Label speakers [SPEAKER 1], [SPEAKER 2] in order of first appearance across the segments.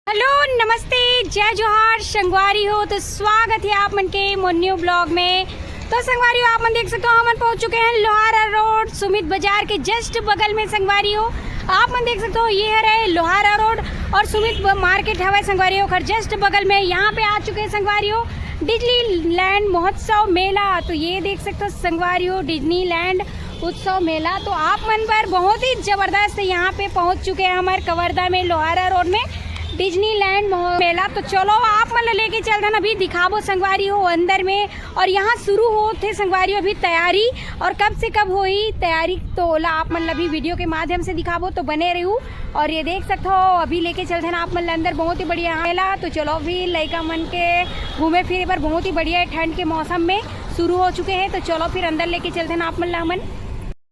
[SPEAKER 1] Hello नमस्ते जय जोहार संगवारी हो। तो स्वागत है आप मन के मोन्यू ब्लॉग में। तो संगवारी हो आप मन देख सकते हो हम पहुंच चुके हैं लोहारा रोड सुमित बाजार के जस्ट बगल में। संगवारी हो आप मन देख सकते हो ये है लोहारा रोड और सुमित मार्केट हवा संगवारी हो जस्ट बगल में। यहाँ पे आ चुके हैं संगवारी हो डिज्नीलैंड महोत्सव मेला। तो ये देख सकते हो संगवारी हो डिज्नीलैंड उत्सव मेला। तो आप मन पर बहुत ही ज़बरदस्त यहाँ पे पहुँच चुके हैं हमारे कवर्धा में लोहारा रोड में डिज्नीलैंड मेला। तो चलो आप मतलब लेके चलते ना अभी दिखाबो संगवारी हो अंदर में। और यहाँ शुरू होते संगवारी हो अभी तैयारी और कब से कब हुई तैयारी तो ओला आप मतलब अभी वीडियो के माध्यम से दिखाबो तो बने रहूँ। और ये देख सकते हो अभी लेके चलते ना आप मतलब अंदर बहुत ही बढ़िया मेला। तो चलो अभी लड़का मन के घूमे फिरे पर बहुत ही बढ़िया ठंड के मौसम में शुरू हो चुके हैं। तो चलो फिर अंदर लेके चलते ना आप मतलब हमन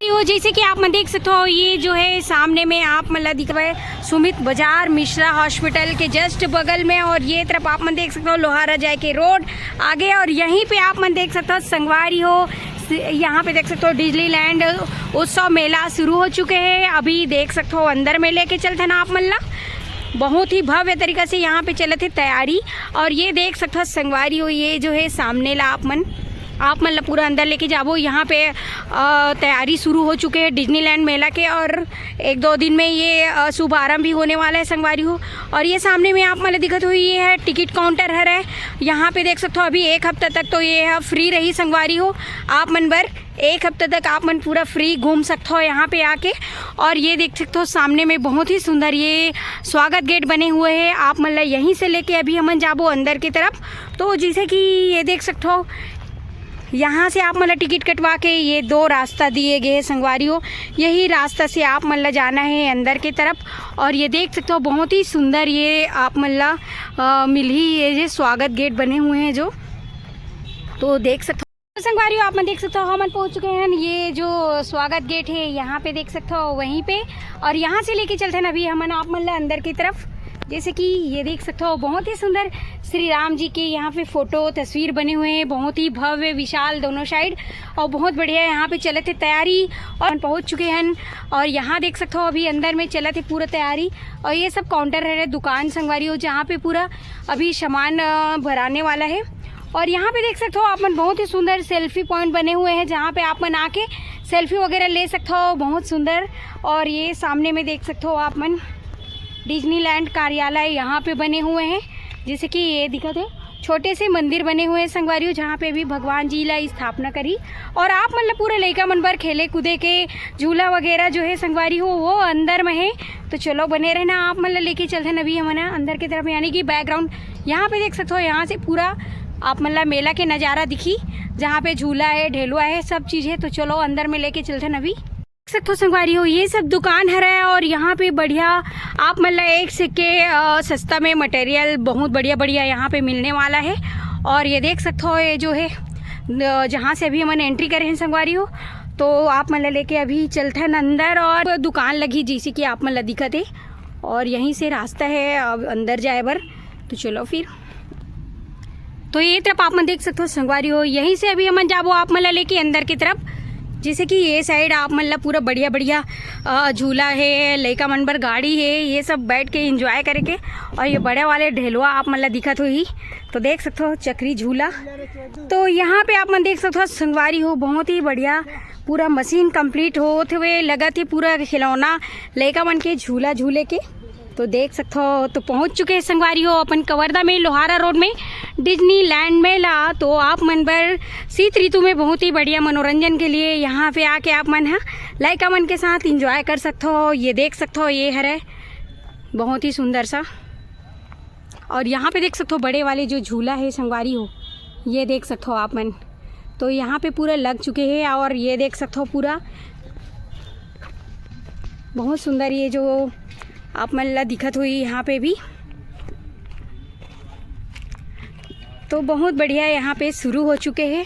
[SPEAKER 1] हो। जैसे कि आप देख सकते हो ये जो है सामने में आप मतलब दिख रहा है सुमित बाजार मिश्रा हॉस्पिटल के जस्ट बगल में। और ये तरफ आप मन देख सकते हो लोहारा जाए के रोड आगे। और यहीं पे आप मन देख सकते हो संगवारी हो यहाँ पे देख सकते हो डिज्नीलैंड उत्सव मेला शुरू हो चुके हैं। अभी देख सकते हो अंदर में लेके चलते ना आप मल्ला बहुत ही भव्य तरीका से यहाँ पे चले थे तैयारी। और ये देख सकते हो संगवारी हो ये जो है सामने ला आप मतलब पूरा अंदर लेके जाबो। यहाँ पे तैयारी शुरू हो चुके हैं डिज्नीलैंड मेला के और एक दो दिन में ये शुभारंभ भी होने वाला है संगवारी हो। और ये सामने में आप मतलब दिखत हो ये है टिकट काउंटर है। यहाँ पे देख सकते हो अभी एक हफ्ता तक तो ये है फ्री रही संगवारी हो। आप मन बर एक हफ्ते तक आप मन पूरा फ्री घूम सकते हो यहाँ पे आके। और ये देख सकते हो सामने में बहुत ही सुंदर ये स्वागत गेट बने हुए हैं। आप मतलब यहीं से लेके अभी हमन जाबो अंदर की तरफ। तो जैसे कि ये देख सकते हो यहाँ से आप मतलब टिकट कटवा के ये दो रास्ता दिए गए हैं संगवारी हो। यही रास्ता से आप मतलब जाना है अंदर की तरफ। और ये देख सकते हो बहुत ही सुंदर ये आप मतलब मिली ये स्वागत गेट बने हुए हैं जो तो देख सकते हो संगवारी हो। आप मन देख सकते हो हम पहुँच चुके हैं ये जो स्वागत गेट है यहाँ पे देख सकते हो वहीं पे। और यहाँ से लेके चलते हैं अभी हमन आप मतलब अंदर की तरफ। जैसे कि ये देख सकते हो बहुत ही सुंदर श्री राम जी के यहाँ पे फोटो तस्वीर बने हुए हैं बहुत ही भव्य विशाल दोनों साइड। और बहुत बढ़िया यहाँ पे चले थे तैयारी और पहुँच चुके हैं। और यहाँ देख सकते हो अभी अंदर में चला थे पूरा तैयारी। और ये सब काउंटर है दुकान संगवारी हो जहाँ पे पूरा अभी सामान भराने वाला है। और यहाँ पे देख सकते हो आप मन बहुत ही सुंदर सेल्फी पॉइंट बने हुए हैं जहाँ पे आप मन आके सेल्फी वगैरह ले सकते हो बहुत सुंदर। और ये सामने में देख सकते हो आप मन डिज्नीलैंड कार्यालय यहाँ पे बने हुए हैं। जैसे कि ये दिखत है छोटे से मंदिर बने हुए हैं संगवारी हो जहाँ पे भी भगवान जी ला स्थापना करी। और आप मतलब पूरे लड़का मन पर खेले कूदे के झूला वगैरह जो है संगवारी हो वो अंदर में है। तो चलो बने रहना आप मतलब लेके चलते हैं अभी हम अंदर की तरफ। यानी कि बैकग्राउंड यहाँ पे देख सकते हो यहाँ से पूरा आप मतलब मेला के नज़ारा दिखी जहाँ पे झूला है ढेलुआ है सब चीज़ है। तो चलो अंदर में लेके चलते हैं अभी देख सकते हो संगवारी हो ये सब दुकान है। और यहाँ पे बढ़िया आप मतलब एक से के सस्ता में मटेरियल बहुत बढ़िया बढ़िया यहाँ पे मिलने वाला है। और ये देख सकते हो ये जो है जहाँ से अभी हमने एंट्री करे हैं संगवारी हो। तो आप मतलब लेके अभी चलते हैं अंदर और दुकान लगी जैसे कि आप मतलब दिखत है। और यहीं से रास्ता है अब अंदर जाए बर। तो चलो फिर तो ये तरफ आप मन देख सकते हो संगवारी हो यहीं से अभी हमन जाबो आप मतलब लेके अंदर की तरफ। जैसे कि ये साइड आप मतलब पूरा बढ़िया बढ़िया झूला है लड़का मन पर गाड़ी है ये सब बैठ के एंजॉय करके। और ये बड़े वाले ढेलुआ आप मतलब दिखत हो ही तो देख सकते हो चक्री झूला। तो यहाँ पे आप मन देख सकते हो संगवारी हो बहुत ही बढ़िया पूरा मशीन कंप्लीट होते हुए लगा थी पूरा खिलौना लड़का मन के झूला झूले के। तो देख सकते हो तो पहुँच चुके हैं संगवारी हो अपन कवर्धा में लोहारा रोड में डिज्नीलैंड मेला। तो आप मन पर शीत ऋतु में बहुत ही बढ़िया मनोरंजन के लिए यहाँ पे आके आप मन लड़का मन के साथ एंजॉय कर सकते हो। ये देख सकते हो ये है बहुत ही सुंदर सा। और यहाँ पे देख सकते हो बड़े वाले जो झूला है संगवारी हो ये देख सकते हो आप मन। तो यहाँ पे पूरा लग चुके हैं। और ये देख सकते हो पूरा बहुत सुंदर ये जो आप मतलब दिखत हुई यहाँ पे भी। तो बहुत बढ़िया यहाँ पे शुरू हो चुके हैं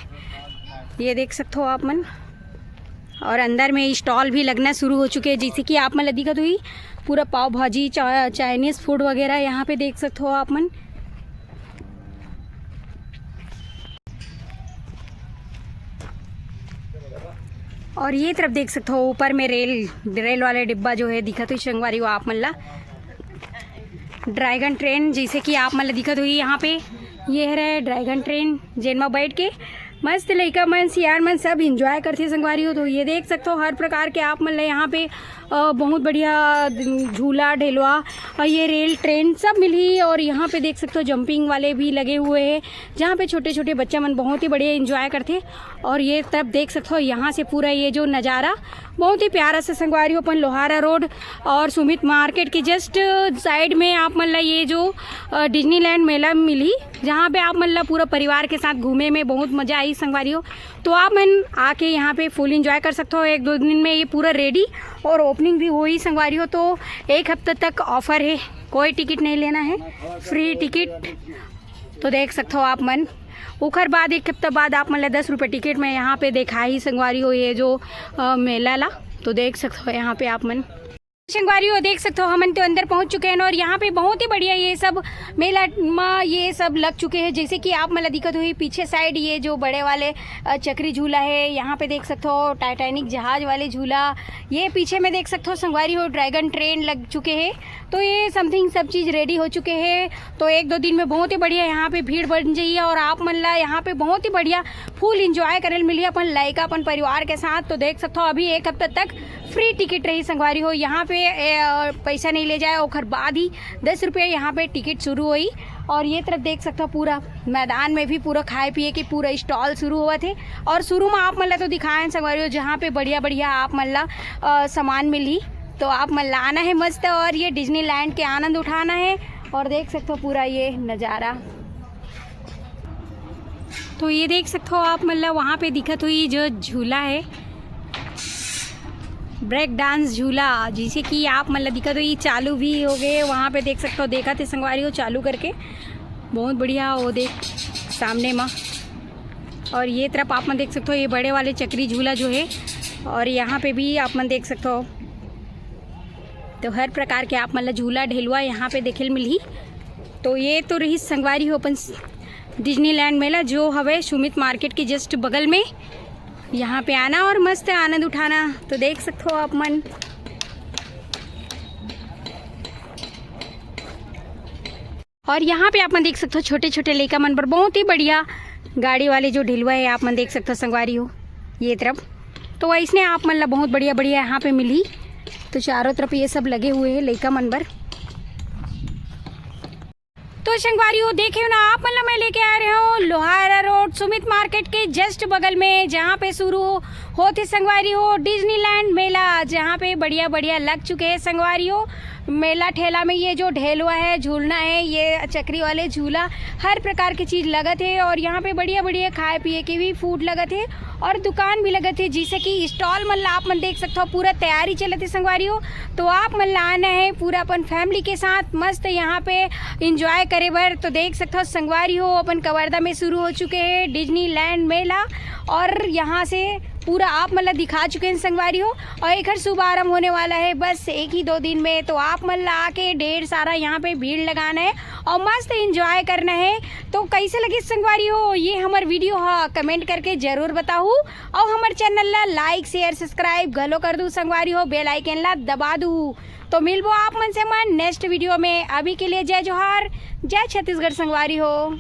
[SPEAKER 1] ये देख सकते हो आप मन। और अंदर में स्टॉल भी लगना शुरू हो चुके हैं जैसे कि आप मतलब दिखत हुई पूरा पाव भाजी चाइनीज़ फूड वगैरह यहाँ पे देख सकते हो आप मन। और ये तरफ देख सकते हो ऊपर में रेल वाले डिब्बा जो है दिखत हुई संगवारी हो आप मन ला ड्रैगन ट्रेन जैसे कि आप मतलब दिखत हुई यहाँ पे, ये है ड्रैगन ट्रेन जिन में बैठ के मस्त लइका मन सियार मन सब इंजॉय करते संगवारी हो। तो ये देख सकते हो हर प्रकार के आप मतलब यहाँ पे बहुत बढ़िया झूला ढेलवा और ये रेल ट्रेन सब मिली। और यहाँ पे देख सकते हो जंपिंग वाले भी लगे हुए हैं जहाँ पे छोटे छोटे बच्चे मन बहुत ही बढ़िया इंजॉय करते। और ये तरफ देख सकते हो यहाँ से पूरा ये जो नज़ारा बहुत ही प्यारा से संगवारी हो। अपन लोहारा रोड और सुमित मार्केट के जस्ट साइड में आप मतलब ये जो डिज्नीलैंड मेला मिली जहाँ पे आप मतलब पूरा परिवार के साथ घूमे में बहुत मज़ा आई संगवारी हो। तो आप मन आके यहाँ पे फुल इंजॉय कर सकते हो। 1-2 दिन में ये पूरा रेडी और ओपनिंग भी हुई संगवारी हो। तो 1 हफ्ते तक ऑफ़र है, कोई टिकट नहीं लेना है, फ्री टिकट। तो देख सकते हो आप मन उखर बाद 1 हफ्ते बाद आप मतलब 10 रुपये टिकट में यहाँ पे देखा ही संगवारी हो ये जो मेला ला। तो देख सकते हो यहाँ पे आप मन संगवारी हो देख सकते हो हमन तो अंदर पहुंच चुके हैं। और यहाँ पे बहुत ही बढ़िया ये सब मेला में ये सब लग चुके हैं जैसे कि आप मतलब दिक्कत हुई पीछे साइड ये जो बड़े वाले चक्री झूला है, यहाँ पे देख सकते हो टाइटैनिक जहाज वाले झूला, ये पीछे में देख सकते हो संगवारी हो ड्रैगन ट्रेन लग चुके हैं। तो ये समथिंग सब चीज़ रेडी हो चुके हैं। तो 1-2 दिन में बहुत ही बढ़िया यहाँ पे भीड़ बन जाइए और आप मतलब यहाँ पे बहुत ही बढ़िया फुल इंजॉय करने मिली अपन लड़का अपन परिवार के साथ। तो देख सकते हो अभी 1 हफ्ते तक फ्री टिकट रही संगवारी हो, यहाँ पे पैसा नहीं ले जाए और बाद ही 10 रुपये यहाँ पे टिकट शुरू हुई। और ये तरफ देख सकते हो पूरा मैदान में भी पूरा खाए पिए के पूरा स्टॉल शुरू हुआ थे। और शुरू में आप मतलब तो दिखाएं संगवारी हो जहाँ पे बढ़िया बढ़िया आप मतलब सामान मिली। तो आप मतलब आना है मस्त और ये डिज्नीलैंड के आनंद उठाना है। और देख सकते हो पूरा ये नज़ारा। तो ये देख सकते हो आप मतलब वहाँ पे दिखत हुई जो झूला है ब्रेक डांस झूला जिसे कि आप मतलब दिक्कत हुई चालू भी हो गए। वहाँ पे देख सकते हो देखा थे संगवारी हो चालू करके बहुत बढ़िया वो देख सामने माँ। और ये तरफ आप मन देख सकते हो ये बड़े वाले चक्री झूला जो है और यहाँ पे भी आप मन देख सकते हो। तो हर प्रकार के आप मतलब झूला ढेलुआ यहाँ पे देखे मिली। तो ये तो रही संगवारी हो अपन डिज्नीलैंड मेला जो हवे सुमित मार्केट के जस्ट बगल में, यहाँ पे आना और मस्त आनंद उठाना। तो देख सकते हो आप मन और यहाँ पे आप मन देख सकते हो छोटे छोटे लड़का मन पर बहुत ही बढ़िया गाड़ी वाले जो ढिलवा है आप मन देख सकते हो संगवारी हो ये तरफ। तो इसने आप मन ला बहुत बढ़िया बढ़िया यहाँ पे मिली। तो चारों तरफ ये सब लगे हुए हैं लड़का मन पर। तो संगवारी हो देखे ना आप मतलब मैं लेके आ रहे हूँ लोहारा रोड सुमित मार्केट के जस्ट बगल में जहाँ पे शुरू होते संगवारी हो डिज्नीलैंड मेला जहाँ पे बढ़िया बढ़िया लग चुके हैं संगवारी हो। मेला ठेला में ये जो ढेलवा है झूलना है ये चक्री वाले झूला हर प्रकार की चीज़ लगत है। और यहाँ पे बढ़िया बढ़िया खाए पिए के भी फूड लगत है और दुकान भी लगत है जिसे कि स्टॉल मतलब आप मन देख सकते हो पूरा तैयारी चलत है संगवारी हो। तो आप मन आना है पूरा अपन फैमिली के साथ मस्त यहाँ पे इंजॉय करे बर। तो देख सकते हो संगवारी हो अपन कवर्धा में शुरू हो चुके हैं डिज्नीलैंड मेला और यहाँ से पूरा आप मतलब दिखा चुके हैं संगवारी हो। और एक हर शुभारंभ होने वाला है बस 1-2 दिन में। तो आप मतलब आके ढेर सारा यहाँ पे भीड़ लगाना है और मस्त एंजॉय करना है। तो कैसे लगी संगवारी हो ये हमार वीडियो हाँ कमेंट करके ज़रूर बताऊँ और हमारे चैनल ला लाइक शेयर सब्सक्राइब गलो कर दूँ संगवारी हो बेल आइकन ला दबा दूँ। तो मिलबो आप मन से मन नेक्स्ट वीडियो में। अभी के लिए जय जोहार जय छत्तीसगढ़ संगवारी हो।